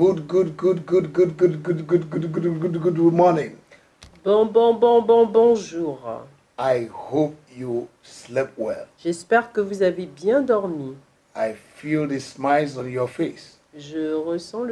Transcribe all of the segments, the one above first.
Good morning. Bonjour. I hope you slept well. J'espère que vous avez bien dormi. I feel the smiles on your face. Je ressens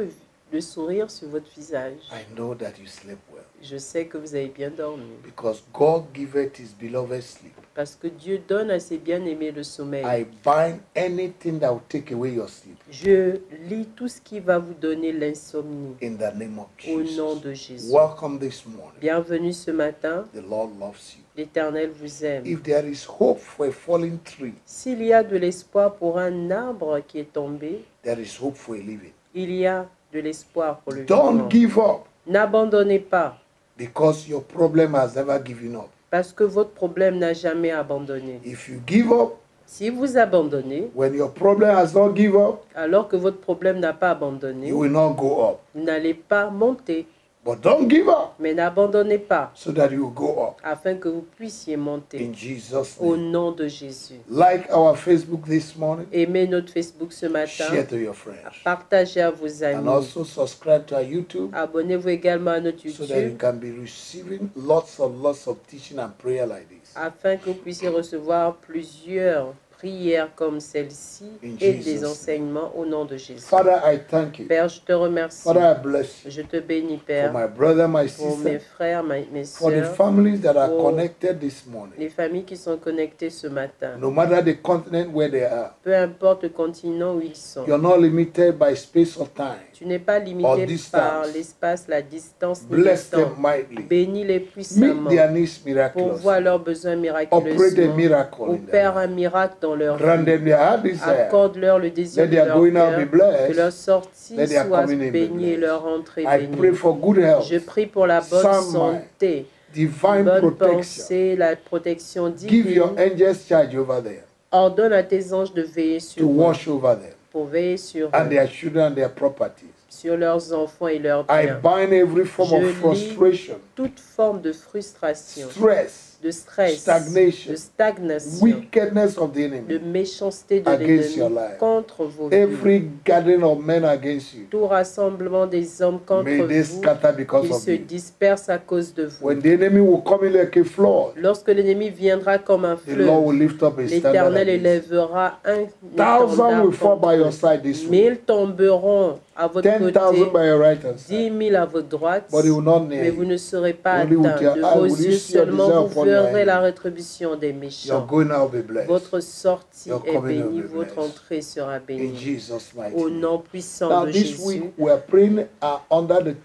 le sourire sur votre visage. I know that you slept well. Je sais que vous avez bien dormi. Because God giveth his beloved sleep. Parce que Dieu donne à ses bien-aimés le sommeil. I bind anything that will take away your sleep. Je lis tout ce qui va vous donner l'insomnie. In the name of Au Jesus. nom de Jésus. Welcome this morning. Bienvenue ce matin. The Lord loves you. L'Éternel vous aime. If there is hope for a falling tree, S'il y a de l'espoir pour un arbre qui est tombé, there is hope for a living. il y a de l'espoir pour le Don't vivant. give up N'abandonnez pas, because your problem has never given up. parce que votre problème n'a jamais abandonné. If you give up, Si vous abandonnez, when your problem has not given up, alors que votre problème n'a pas abandonné, you will not go up. vous n'allez pas monter. But don't give up Mais n'abandonnez pas, so that you will go up. afin que vous puissiez monter. In Jesus' Au name. nom de Jésus. Like our Facebook this morning, Aimez notre Facebook ce matin. share to your friends. Partagez à vos And amis. also subscribe to our YouTube Abonnez-vous également à notre so that you YouTube, can be receiving lots of teaching and prayer like this. afin que vous puissiez recevoir plusieurs prières comme celle-ci In et Jesus' des name. enseignements au nom de Jésus. Father, I thank you. Père, je te remercie. Father, I bless you Je te bénis, for Père, my brother, my pour mes sister, frères, mes for the sœurs, families that are pour connected this morning. les familles qui sont connectées ce matin. No matter the continent where they are, Peu importe le continent où ils sont. you're not limited by space or time. Tu n'es pas or limité distance. par l'espace, la distance ni le Bless them temps. mightily. Bénis-les Meet puissamment. their needs Pourvois miraculously. leurs besoins Operate a miraculeusement. miracle in Opère them. un miracle dans leur Grant vie. them their heart desire. Accorde-leur le désir Let de their leur going out cœur. be blessed. Que leur sortie Let their soit coming in be bénie et blessed. leur entrée I pray bénie. for good health, Je prie pour la bonne sound santé, divine bonne protection. pensée, la protection Give your divine. angels charge over them Ordonne à tes anges de veiller to sur eux, watch over them pour veiller sur and eux, their children and their properties. sur leurs enfants et leurs I biens. bind every form Je of lis frustration, toute forme de frustration, stress, de stress, stagnation, de stagnation, wickedness of the de enemy, méchanceté de against your l'ennemi life. contre vos vies. every gathering of men against you. Tout rassemblement des hommes contre May they vous, scatter because qu'ils of se you. dispersent à cause de vous. When the enemy will come in like a flood, Lorsque l'ennemi viendra comme un the Lord will fleuve, lift up a standard l'Éternel against élèvera un you. Thousands étendard will fall by contre your eux. side this week. 1000 tomberont à votre 10,000 côté, by your right hand 10 side. 000 à votre droite, But he will not near mais vous you. ne serez pas Only with atteints. your De eye vos will you yeux see your seulement, desire vous upon your verrez la enemy. rétribution des Your méchants. going out will be blessed. Votre sortie Your est coming will bénie, be votre blessed. entrée sera In bénie. Jesus' mighty Au name. nom puissant Now de this Jésus. week we are praying under the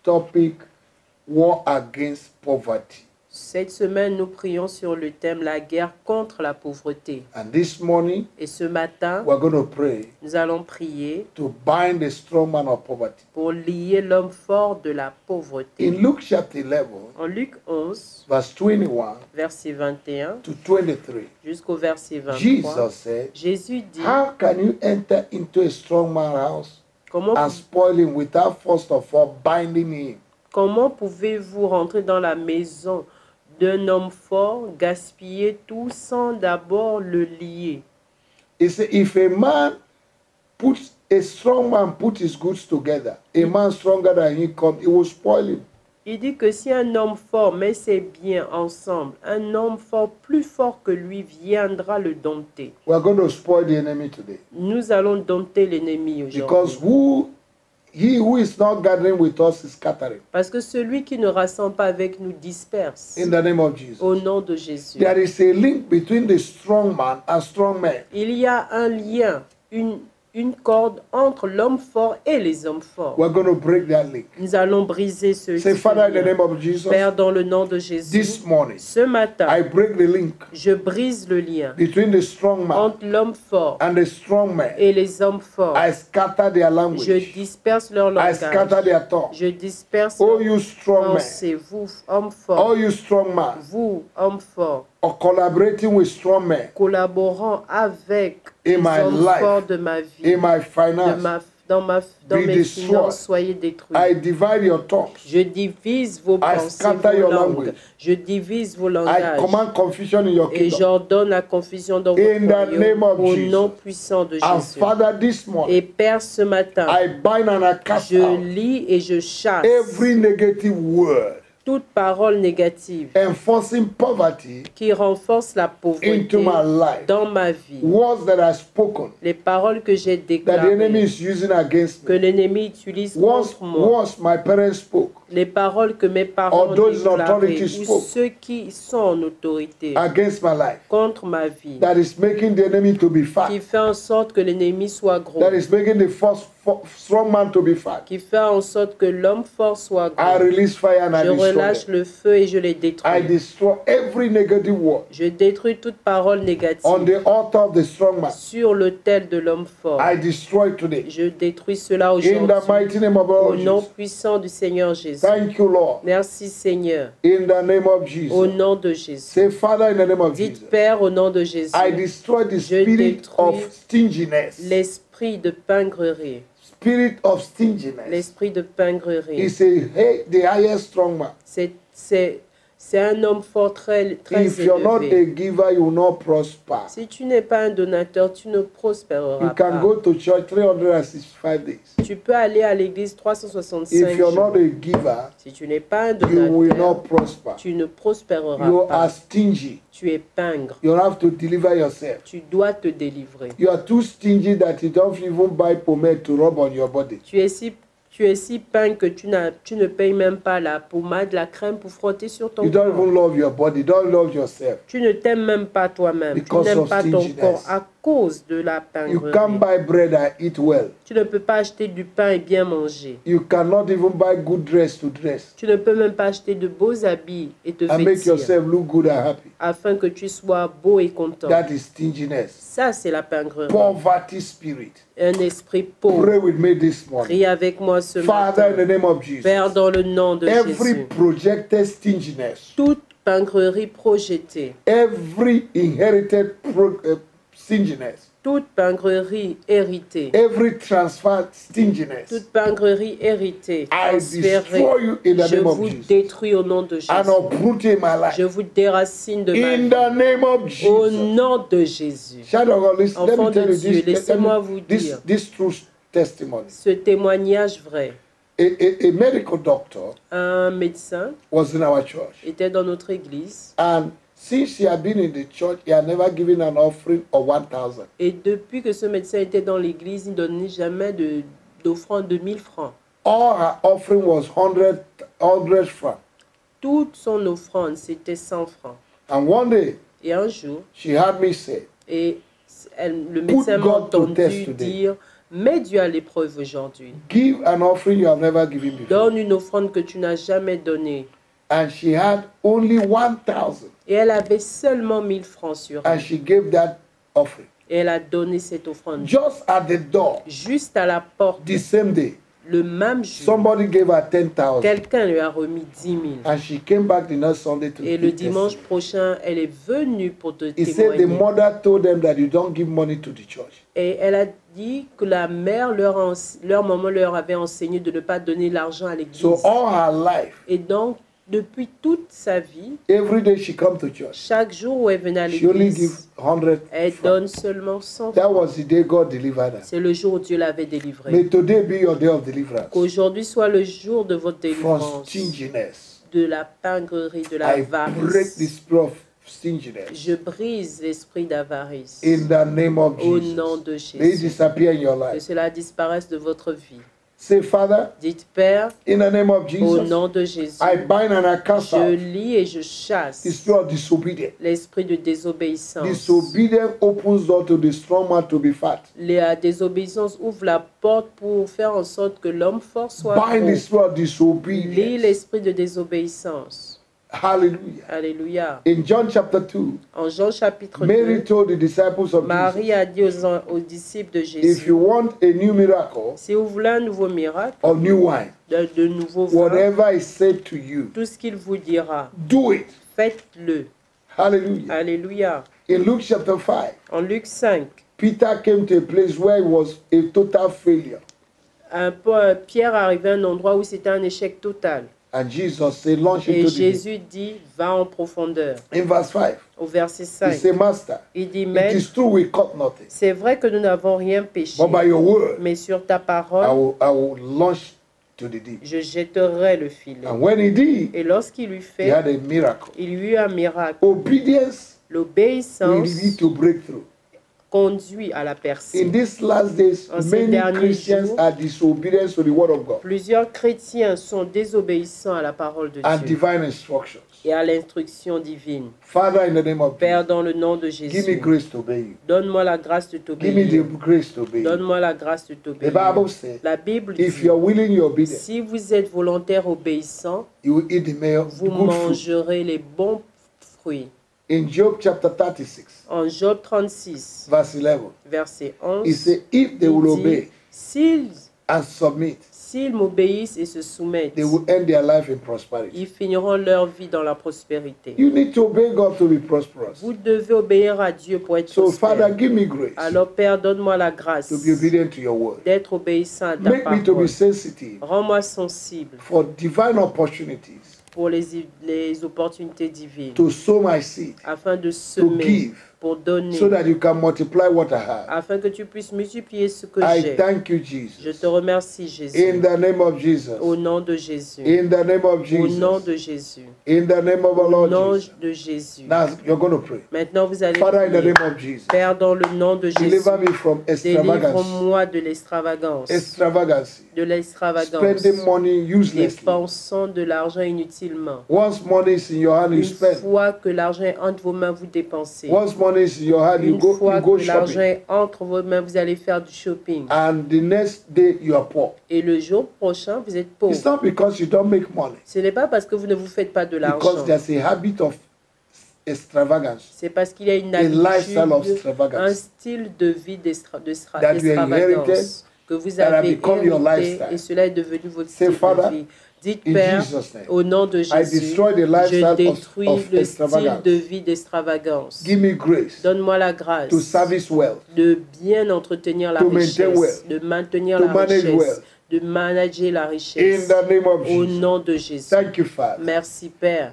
topic War Against Poverty. Cette semaine, nous prions sur le thème la guerre contre la pauvreté. And this morning Et ce matin, we're going to pray nous allons prier to bind the strong man of poverty. pour lier l'homme fort de la pauvreté. In Luke chapter 11, En Luc 11, verse 21 verset 21 to 23, jusqu'au verset 23, Jesus said, Jésus dit, how can you enter into a strong man's house comment, and spoil him without first of all binding him? comment pouvez-vous rentrer dans la maison d'un homme fort, gaspiller tout sans d'abord le lier? He said, if a strong man put his goods together, a man stronger than he comes, it will spoil him. Il dit que si un homme fort met ses biens ensemble, un homme fort plus fort que lui viendra le dompter. We are going to spoil the enemy today. Nous allons dompter l'ennemi Because aujourd'hui. he who is not gathering with us is scattering. Parce que celui qui ne rassemble pas avec nous disperse. In the name of Jesus. Au nom de Jésus. There is a link between the strong man and strong men. Il y a un lien, une corde entre l'homme fort et les hommes forts. We're going to break that link. Nous allons briser ce Say, Father, in the lien. name of Jesus, Père, dans le nom de Jésus, this morning, ce matin, I break the link je brise le lien between the strong man entre l'homme fort and the strong man. et les hommes forts. I scatter their Je language. disperse leur I scatter langage. their thought. Je disperse Oh, leur you strong man. pensée. Vous, hommes forts. Oh, you strong man. Vous, hommes forts. Or collaborating with strong men Collaborant avec in les my hommes life, forts de ma vie, in my de finance, ma dans Be mes destroyed. finances, soyez détruits. I divide your tongues. Je divise vos pensées, scatter vos your langues. language. Je divise vos I langages. command confusion in your Et kingdom. j'ordonne la confusion dans In votre the name royaume of au Jesus. nom puissant de And Jésus. Father, this morning, Et Père, ce matin, I bind and I cast je out lis et je chasse every negative word toute parole négative enforcing poverty qui renforce la into pauvreté my life. dans ma vie. Words that are spoken Les paroles que j'ai that the enemy déclarées, is using against que me. l'ennemi utilise contre moi. Words my parents spoke Les paroles que mes parents Or those in ont déclarées authority ou spoke ceux qui sont en autorité against my life. contre ma vie, That is making the enemy to be fat. qui fait en sorte que l'ennemi soit gros, That is making the strong man to be fat. qui fait en sorte que l'homme fort soit I gros. release fire and I Je destroy relâche them. le feu et je les I détruis. destroy every negative word Je détruis toute parole on négative the altar of the strong man. sur l'autel de l'homme fort. I destroy today. Je détruis cela In the aujourd'hui mighty name of au our nom Jesus. puissant du Seigneur Jésus. Thank you, Lord. Merci Seigneur, In the name of au Jesus. nom de Jésus. Say, Father, in the name of Jesus. Dites Père au nom de Jésus, I destroy the spirit détruis of stinginess. l'esprit de pingrerie. Spirit of stinginess. L'esprit de pingrerie. He said, hey, the highest strong man. C'est un homme fort très If you're not élevé. a giver, you will not prosper. Si tu n'es pas un donateur, tu ne You prospéreras can pas. go to church 365 days. Tu peux aller à l'église 365 If you're jours. not a giver, Si tu n'es pas un you will donateur, not prosper. tu ne prospéreras You pas. are stingy. Tu es pingre. You have to deliver yourself. Tu dois te délivrer. You are too stingy that you don't even buy pomade to rub on your body. Tu es si pingre que tu ne payes même pas la pommade, la crème pour frotter sur ton You don't corps. even love your body. You don't love yourself. Tu ne t'aimes même pas toi-même. Tu Because n'aimes of pas ton stinginess. corps à cause de la You pingrerie. can't buy bread and eat well. Tu ne peux pas acheter du pain et bien manger. You cannot even buy good dress to dress Tu ne peux même pas acheter de beaux habits et te and make vêtir yourself look good and happy. afin que tu sois beau et content. That is stinginess. Ça, c'est la pingrerie. Poverty spirit. Un esprit pauvre. Pray with me this morning. Prie avec moi ce Father, in matin. the name of Jesus. Père, dans le nom de Every Jésus. projected stinginess, Toute pingrerie projetée, every inherited stinginess, toute pingrerie héritée, every transferred stinginess, toute pingrerie héritée, I transférée, destroy you in the je name of vous Jesus détruis au nom de and Jésus. uproot you in my life. Je vous déracine de ma In vie. the name of Au Jesus. nom de Jésus. Child of God, listen, let Enfant me tell de you Dieu, this, laissez-moi vous dire. this true testimony. Ce témoignage vrai. A medical doctor Un médecin was in our church, était dans notre église and since he had been in the church, he had never given an offering of 1,000. et depuis que ce médecin était dans l'église, il ne donnait jamais d'offrande de 1000 francs. All her offering was 100 francs. Toute son offrande, c'était 100 francs. And one day, Et un jour, she had me say, le médecin m'a God to test entendu today. dire, mets Dieu à l'épreuve aujourd'hui. give an offering you have never given before. Donne une offrande que tu n'as jamais donnée. And she had only 1,000. Et elle avait seulement 1000 francs sur And elle. she gave that offering. Et elle a donné cette offrande. Just at the door, Juste à la porte, the same day, le même jour, somebody gave her 10,000. quelqu'un lui a remis 10 000. And she came back the next Sunday to Et le give dimanche testimony. prochain, elle est venue pour te He said the témoigner. mother told them that you don't give money to the church. Et elle a dit que la mère, leur maman leur avait enseigné de ne pas donner l'argent à l'église. So all her life, Et donc, depuis toute sa vie, every day she come to church, chaque jour où elle venait à she only give l'église, 100 elle francs. donne seulement 100 That francs. was the day God delivered her. C'est le jour où Dieu l'avait délivrée. May today be your day of deliverance Qu'aujourd'hui soit le jour de votre from délivrance, stinginess. de la pingrerie, de la I break the avarice. spirit of stinginess Je brise l'esprit d'avarice. in the name of Au Jesus. nom de May it Jésus. disappear in your Que life. cela disparaisse de votre vie. Say, Father, Dites, Père, in the name of au Jesus, nom de Jésus, I bind and I cast je out lis et je the chasse spirit of disobedience. l'esprit de désobéissance. Disobedience opens door to the strong man to be fat. La désobéissance ouvre la porte pour faire en sorte que l'homme fort soit Bind the gros. spirit of Lis disobedience. l'esprit de désobéissance. Hallelujah. Alléluia. In John chapter 2, En Jean chapitre Mary 2, told the disciples of Marie Jesus, a dit aux disciples de if Jésus, you want a new miracle si vous voulez un nouveau miracle, or new wine, de nouveau vin, whatever is said to you, tout ce qu'il vous dira, do it. faites-le. Hallelujah. Alléluia. In Luke chapter 5, En Luc 5, Peter came to a place where he was a total failure. Pierre arrivait à un endroit où c'était un échec total. And Jesus said, launch Et into the deep. Jésus dit, va en profondeur. In verse 5, Au verset he 5, said, Master, il dit, it Maître, is true we caught nothing, c'est vrai que nous n'avons rien péché, but by your word, mais sur ta I parole, will launch to the deep. je jetterai le filet. And when he did, Et lorsqu'il eut he fait, had a miracle. il y eut un miracle. Obedience will L'obéissance lead to breakthrough. conduit à la In percée. these last days, En ces many derniers Christians jours, are disobedient to the word of God Plusieurs chrétiens sont désobéissants à la parole de and Dieu divine instructions. et à l'instruction divine. Father, in the name of Père, Jesus, dans le nom de give me Jésus, grace to obey you. donne-moi la grâce de Give me the t'obéir. grace to obey you. Donne-moi la grâce de The t'obéir. Bible says, La Bible if dit, you're willing, you're obedient, si vous êtes volontaire obéissant, you will eat the vous good fruit. mangerez les bons fruits. In Job chapter 36, En Job 36, verse 11, verset he 11, said, if they il will dit, obey and submit, s'ils m'obéissent et se soumettent, they will end their life in prosperity. ils finiront leur vie dans la prospérité. You need to obey God to be prosperous. Vous devez obéir à Dieu pour être So, Father, prospère. give me grace Alors, Père, donne-moi la grâce to be obedient to your word. d'être obéissant à ta Make me to be parole. sensitive Rends-moi sensible for divine opportunities pour les opportunités divines, to sow my seed, afin de to semer, give, pour donner, so that you can multiply what I have. afin que tu puisses multiplier ce que I j'ai. thank you, Je Jesus. te remercie, In Jésus. the name of Jesus. Au nom de Jésus. In the name of Au nom Jesus. de Jésus. In the name of our Au Lord nom Jesus. de Jésus. Now you're going to pray. Maintenant, vous allez Father, in the prier. name of Jesus, Père, dans le nom de Jésus, deliver me from extravagance, délivre-moi de l'extravagance. extravagance, De l'extravagance. spending money uselessly. Dépensant de l'argent inutilement. Once money is in your hand, you Une spend. fois que l'argent est entre vos mains, vous dépensez. Once money is in your hand, you Une go fois que l'argent shopping. est entre vos mains, vous allez faire du shopping. And the next day you are poor. Et le jour prochain, vous êtes It's pauvre. not because you don't make money, Ce n'est pas parce que vous ne vous faites pas de because l'argent. there's a habit of extravagance, C'est parce qu'il y a une a lifestyle of habitude, un extravagance style de vie that you inherited, d'extravagance que vous that have avez become your hérité lifestyle. et cela est devenu votre Say, style Father, de vie. Dites, in Père, Jesus' name, au nom de I Jésus, destroy the je lifestyle détruis of le style extravagance. de vie d'extravagance. Give me grace Donne-moi la grâce to service well, de bien entretenir la To maintain richesse, wealth, de maintenir to la manage richesse, wealth. de manager la in richesse. the name of Au Jesus. nom de Jésus. Thank you, Father. Merci, Père.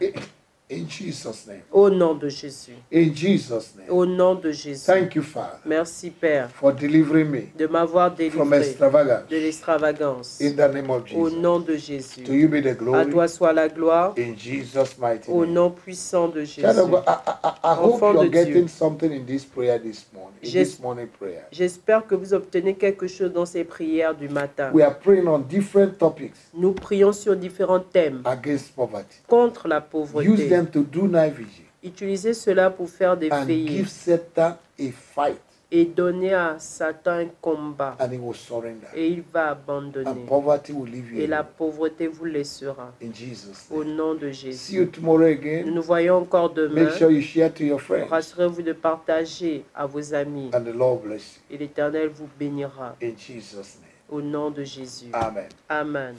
In Jesus' name. Au nom de Jésus. In Jesus' name. Au nom de Jésus. Thank you, Father, Merci, Père, for delivering me de m'avoir from délivré extravagance. de l'extravagance. In the name of Au Jesus. nom de Jésus. To you be the À glory. toi soit la gloire. In Jesus' mighty Au name. nom puissant de Child of Jésus. God, I hope Enfant you're de Dieu. getting something in this prayer this morning. In J'es- this morning prayer. J'espère que vous obtenez quelque chose dans ces prières du matin. We are praying on different topics Nous prions sur différents thèmes against poverty. contre la Use pauvreté. them to do night vigil Utilisez cela pour faire des and veillées give Satan a fight, et donner à Satan un combat. and he will surrender. Et il va And abandonner. poverty will leave Et you la alone. pauvreté vous laissera. In Jesus' Au name. nom de See Jésus. you tomorrow Nous again. nous voyons encore demain. Make sure you share to your friends. Rassurez-vous de partager à vos amis. And the Lord bless Et l'Éternel vous bénira. you. In Jesus' name. Au nom de Jésus. Amen. Amen.